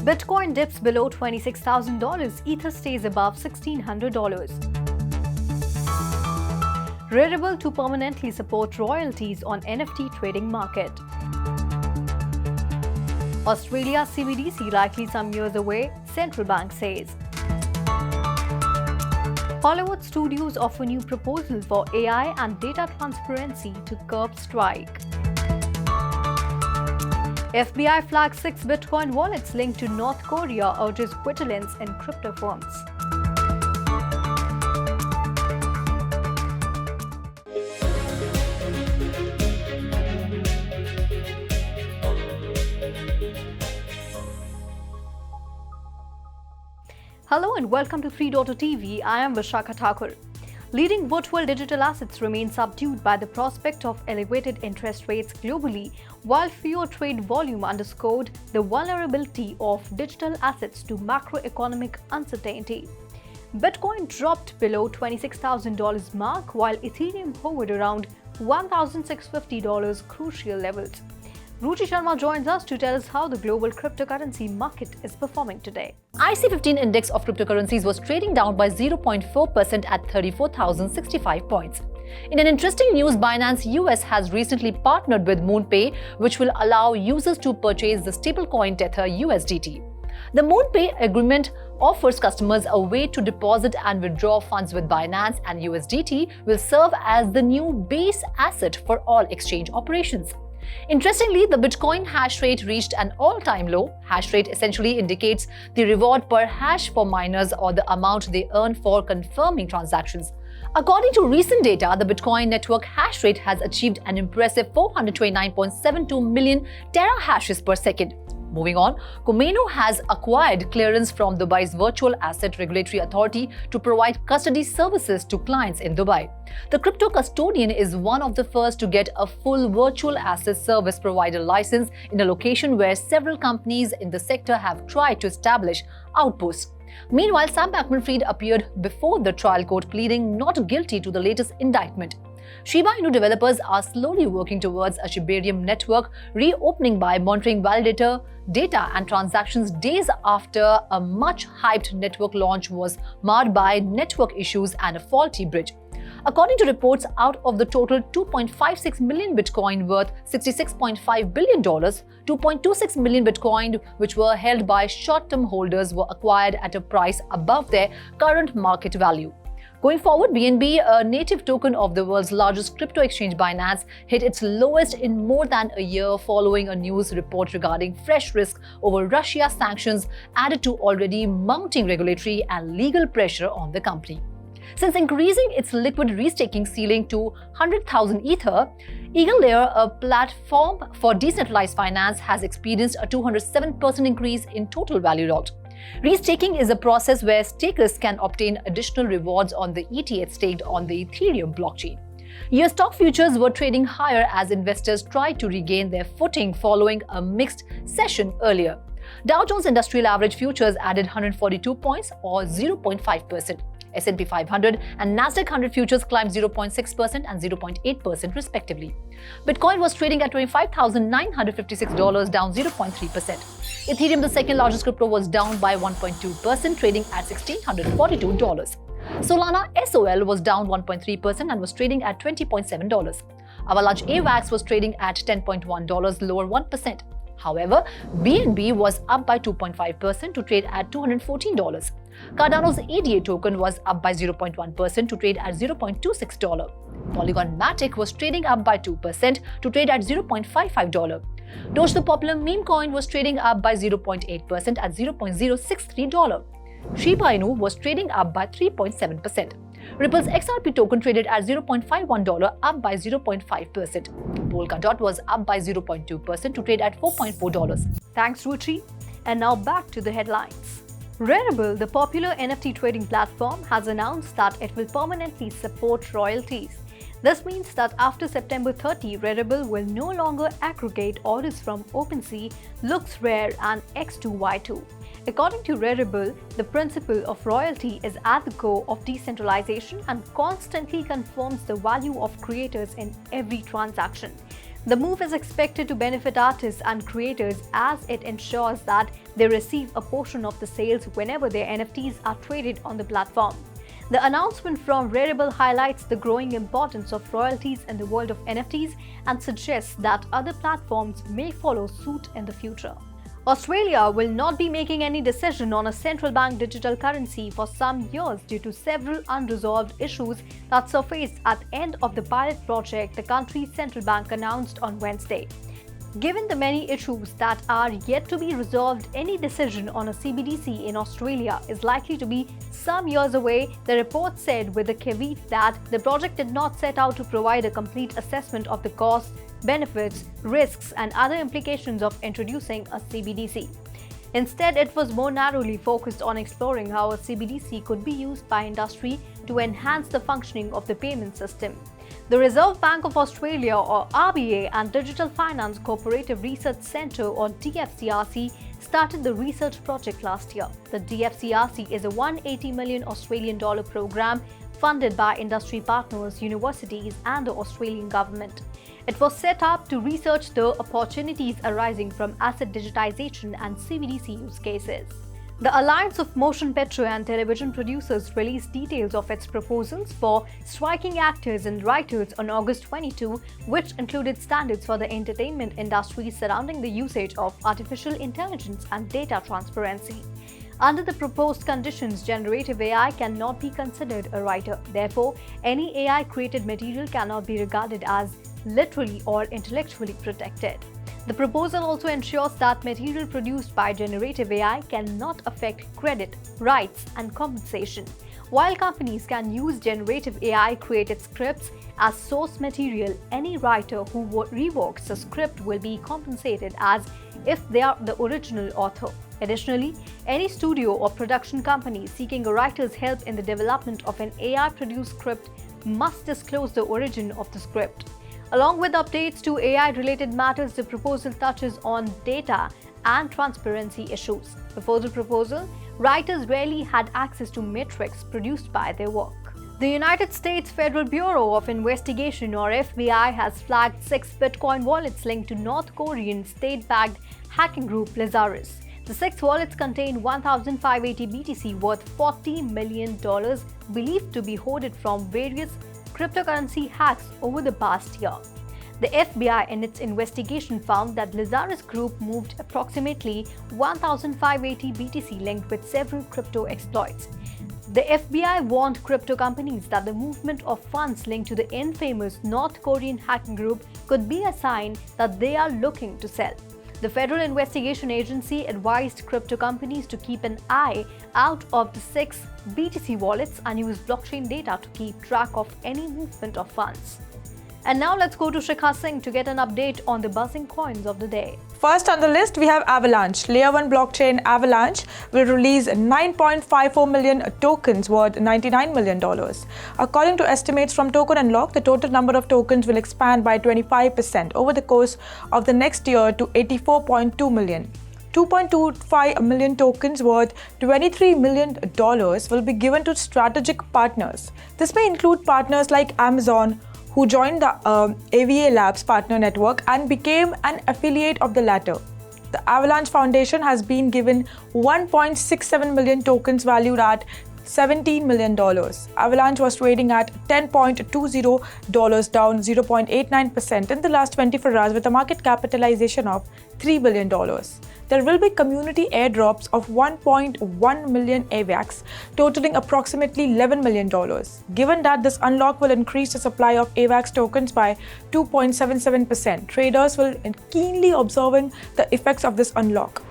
Bitcoin dips below $26,000, Ether stays above $1,600. Rarible to permanently support royalties on NFT trading market. Australia CBDC likely some years away, central bank says. Hollywood studios offer new proposal for AI and data transparency to curb strike. FBI flags 6 Bitcoin wallets linked to North Korea, urges vigilance in crypto firms. Hello and welcome to 3.TV. I am Vishakha Thakur. Leading virtual digital assets remain subdued by the prospect of elevated interest rates globally, while fewer trade volume underscored the vulnerability of digital assets to macroeconomic uncertainty. Bitcoin dropped below $26,000 mark, while Ethereum hovered around $1,650 crucial levels. Ruchi Sharma joins us to tell us how the global cryptocurrency market is performing today. IC15 index of cryptocurrencies was trading down by 0.4% at 34,065 points. In an interesting news, Binance US has recently partnered with MoonPay, which will allow users to purchase the stablecoin Tether USDT. The MoonPay agreement offers customers a way to deposit and withdraw funds with Binance, and USDT will serve as the new base asset for all exchange operations. Interestingly, the Bitcoin hash rate reached an all-time low. Hash rate essentially indicates the reward per hash for miners or the amount they earn for confirming transactions. According to recent data, the Bitcoin network hash rate has achieved an impressive 429.72 million terahashes per second. Moving on, Comeno has acquired clearance from Dubai's Virtual Asset Regulatory Authority to provide custody services to clients in Dubai. The crypto custodian is one of the first to get a full virtual asset service provider license in a location where several companies in the sector have tried to establish outposts. Meanwhile, Sam Bankman-Fried appeared before the trial court pleading not guilty to the latest indictment. Shiba Inu developers are slowly working towards a Shibarium network reopening by monitoring validator data and transactions days after a much-hyped network launch was marred by network issues and a faulty bridge. According to reports, out of the total 2.56 million Bitcoin worth $66.5 billion, 2.26 million Bitcoin, which were held by short-term holders, were acquired at a price above their current market value. Going forward, BNB, a native token of the world's largest crypto exchange Binance, hit its lowest in more than a year following a news report regarding fresh risk over Russia sanctions added to already mounting regulatory and legal pressure on the company. Since increasing its liquid restaking ceiling to 100,000 Ether, EagleLayer, a platform for decentralized finance, has experienced a 207% increase in total value locked. Restaking is a process where stakers can obtain additional rewards on the ETH staked on the Ethereum blockchain. US stock futures were trading higher as investors tried to regain their footing following a mixed session earlier. Dow Jones Industrial Average futures added 142 points or 0.5%. S&P 500 and Nasdaq 100 futures climbed 0.6% and 0.8% respectively. Bitcoin was trading at $25,956, down 0.3%. Ethereum, the second largest crypto, was down by 1.2%, trading at $1,642. Solana SOL was down 1.3% and was trading at $20.7. Avalanche AVAX was trading at $10.1, lower 1%. However, BNB was up by 2.5% to trade at $214. Cardano's ADA token was up by 0.1% to trade at $0.26. Polygon Matic was trading up by 2% to trade at $0.55. Doge, the popular meme coin, was trading up by 0.8% at $0.063. Shiba Inu was trading up by 3.7%. Ripple's XRP token traded at $0.51, up by 0.5%. Polkadot was up by 0.2% to trade at $4.4. Thanks, Ruchi. And now back to the headlines. Rarible, the popular NFT trading platform, has announced that it will permanently support royalties. This means that after September 30, Rarible will no longer aggregate orders from OpenSea, LooksRare and X2Y2. According to Rarible, the principle of royalty is at the core of decentralization and constantly confirms the value of creators in every transaction. The move is expected to benefit artists and creators as it ensures that they receive a portion of the sales whenever their NFTs are traded on the platform. The announcement from Rarible highlights the growing importance of royalties in the world of NFTs and suggests that other platforms may follow suit in the future. Australia will not be making any decision on a central bank digital currency for some years due to several unresolved issues that surfaced at the end of the pilot project the country's central bank announced on Wednesday. Given the many issues that are yet to be resolved, any decision on a CBDC in Australia is likely to be some years away, the report said, with the caveat that the project did not set out to provide a complete assessment of the costs, benefits, risks, and other implications of introducing a CBDC. Instead, it was more narrowly focused on exploring how a CBDC could be used by industry to enhance the functioning of the payment system. The Reserve Bank of Australia, or RBA, and Digital Finance Cooperative Research Centre, or DFCRC, started the research project last year. The DFCRC is a $180 million Australian dollar program funded by industry partners, universities, and the Australian government. It was set up to research the opportunities arising from asset digitization and CBDC use cases. The Alliance of Motion Picture and Television Producers released details of its proposals for striking actors and writers on August 22, which included standards for the entertainment industry surrounding the usage of artificial intelligence and data transparency. Under the proposed conditions, generative AI cannot be considered a writer. Therefore, any AI-created material cannot be regarded as literally or intellectually protected. The proposal also ensures that material produced by generative AI cannot affect credit, rights, and compensation. While companies can use generative AI-created scripts as source material, any writer who revokes a script will be compensated as if they are the original author. Additionally, any studio or production company seeking a writer's help in the development of an AI-produced script must disclose the origin of the script. Along with updates to AI-related matters, the proposal touches on data and transparency issues. Before the proposal, writers rarely had access to metrics produced by their work. The United States Federal Bureau of Investigation, or FBI, has flagged 6 Bitcoin wallets linked to North Korean state-backed hacking group Lazarus. The 6 wallets contain 1,580 BTC worth $40 million, believed to be hoarded from various cryptocurrency hacks over the past year. The FBI in its investigation found that Lazarus Group moved approximately 1,580 BTC linked with several crypto exploits. The FBI warned crypto companies that the movement of funds linked to the infamous North Korean hacking group could be a sign that they are looking to sell. The Federal Investigation Agency advised crypto companies to keep an eye out of the 6 BTC wallets and use blockchain data to keep track of any movement of funds. And now let's go to Shikha Singh to get an update on the buzzing coins of the day. First on the list, we have Avalanche. Layer 1 blockchain Avalanche will release 9.54 million tokens worth $99 million. According to estimates from Token Unlock, the total number of tokens will expand by 25% over the course of the next year to 84.2 million. 2.25 million tokens worth $23 million will be given to strategic partners. This may include partners like Amazon, who joined the AVA Labs partner network and became an affiliate of the latter. The Avalanche Foundation has been given 1.67 million tokens valued at $17 million. Avalanche was trading at $10.20, down 0.89% in the last 24 hours with a market capitalization of $3 billion. There will be community airdrops of 1.1 million AVAX, totaling approximately $11 million. Given that this unlock will increase the supply of AVAX tokens by 2.77%, traders will keenly observing the effects of this unlock.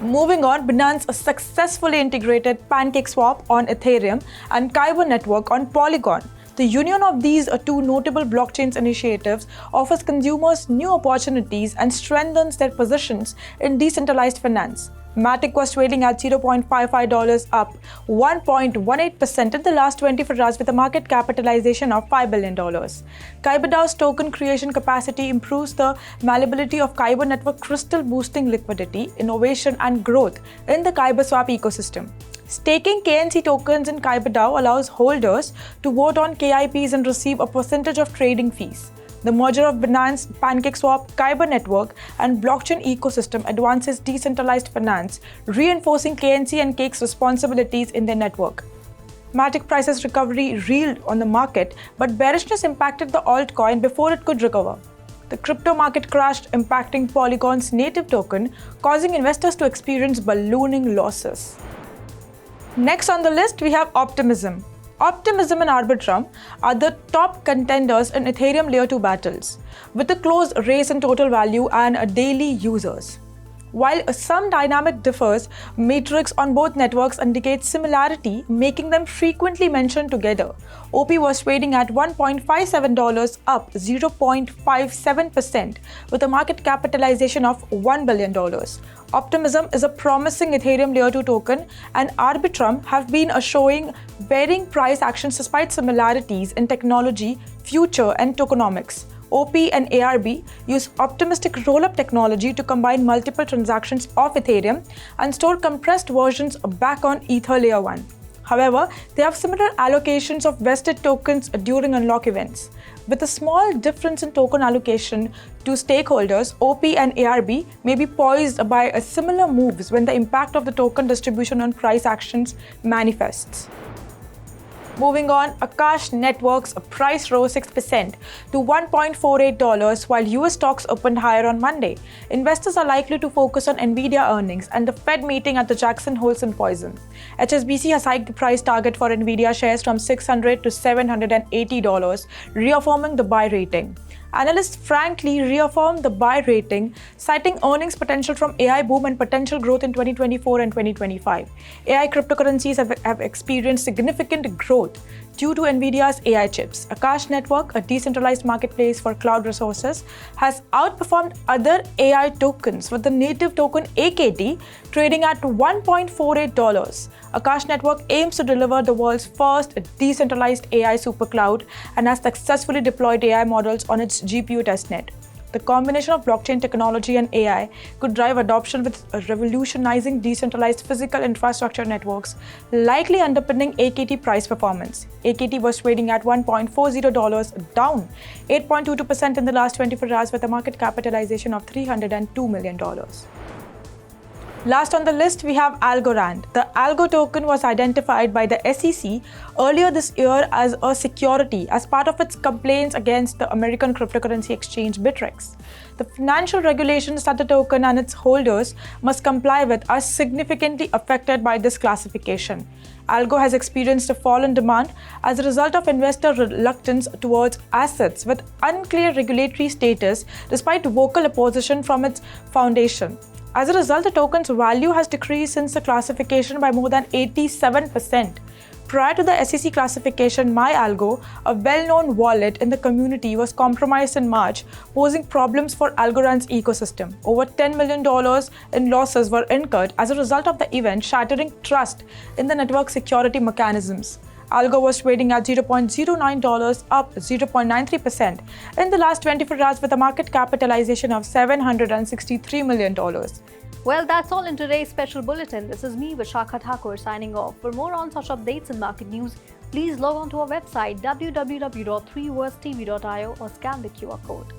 Moving on, Binance successfully integrated PancakeSwap on Ethereum and Kyber network on Polygon. The union of these two notable blockchain initiatives offers consumers new opportunities and strengthens their positions in decentralized finance. Matic was trading at $0.55, up 1.18% in the last 24 hours with a market capitalization of $5 billion. KyberDAO's token creation capacity improves the malleability of Kyber network crystal, boosting liquidity, innovation, and growth in the KyberSwap ecosystem. Staking KNC tokens in KyberDAO allows holders to vote on KIPs and receive a percentage of trading fees. The merger of Binance, PancakeSwap, Kyber network, and blockchain ecosystem advances decentralized finance, reinforcing KNC and Cake's responsibilities in their network. Matic prices recovery reeled on the market, but bearishness impacted the altcoin before it could recover. The crypto market crashed, impacting Polygon's native token, causing investors to experience ballooning losses. Next on the list, we have Optimism. Optimism and Arbitrum are the top contenders in Ethereum Layer 2 battles, with a close race in total value and daily users. While some dynamic differs, metrics on both networks indicate similarity, making them frequently mentioned together. OP was trading at $1.57, up 0.57%, with a market capitalization of $1 billion. Optimism is a promising Ethereum Layer 2 token, and Arbitrum have been showing varying price actions despite similarities in technology, future, and tokenomics. OP and ARB use optimistic roll-up technology to combine multiple transactions of Ethereum and store compressed versions back on Ether Layer 1. However, they have similar allocations of vested tokens during unlock events. With a small difference in token allocation to stakeholders, OP and ARB may be poised by similar moves when the impact of the token distribution on price actions manifests. Moving on, Akash Network's price rose 6% to $1.48 while US stocks opened higher on Monday. Investors are likely to focus on Nvidia earnings and the Fed meeting at the Jackson Hole Symposium. HSBC has hiked the price target for Nvidia shares from $600 to $780, reaffirming the buy rating. Analysts frankly reaffirmed the buy rating, citing earnings potential from AI boom and potential growth in 2024 and 2025. AI cryptocurrencies have experienced significant growth due to Nvidia's AI chips. Akash Network, a decentralized marketplace for cloud resources, has outperformed other AI tokens, with the native token AKT trading at $1.48. Akash Network aims to deliver the world's first decentralized AI supercloud and has successfully deployed AI models on its GPU testnet. The combination of blockchain technology and AI could drive adoption, with revolutionizing decentralized physical infrastructure networks, likely underpinning AKT price performance. AKT was trading at $1.40, down 8.22% in the last 24 hours, with a market capitalization of $302 million. Last on the list, we have Algorand. The Algo token was identified by the SEC earlier this year as a security as part of its complaints against the American cryptocurrency exchange Bittrex. The financial regulations that the token and its holders must comply with are significantly affected by this classification. Algo has experienced a fall in demand as a result of investor reluctance towards assets with unclear regulatory status, despite vocal opposition from its foundation. As a result, the token's value has decreased since the classification by more than 87%. Prior to the SEC classification, MyAlgo, a well-known wallet in the community, was compromised in March, posing problems for Algorand's ecosystem. Over $10 million in losses were incurred as a result of the event, shattering trust in the network security mechanisms. Algo was trading at $0.09, up 0.93% in the last 24 hours, with a market capitalization of $763 million. Well, that's all in today's special bulletin. This is me, Vishakha Thakur, signing off. For more on such updates and market news, please log on to our website www.3versetv.io or scan the QR code.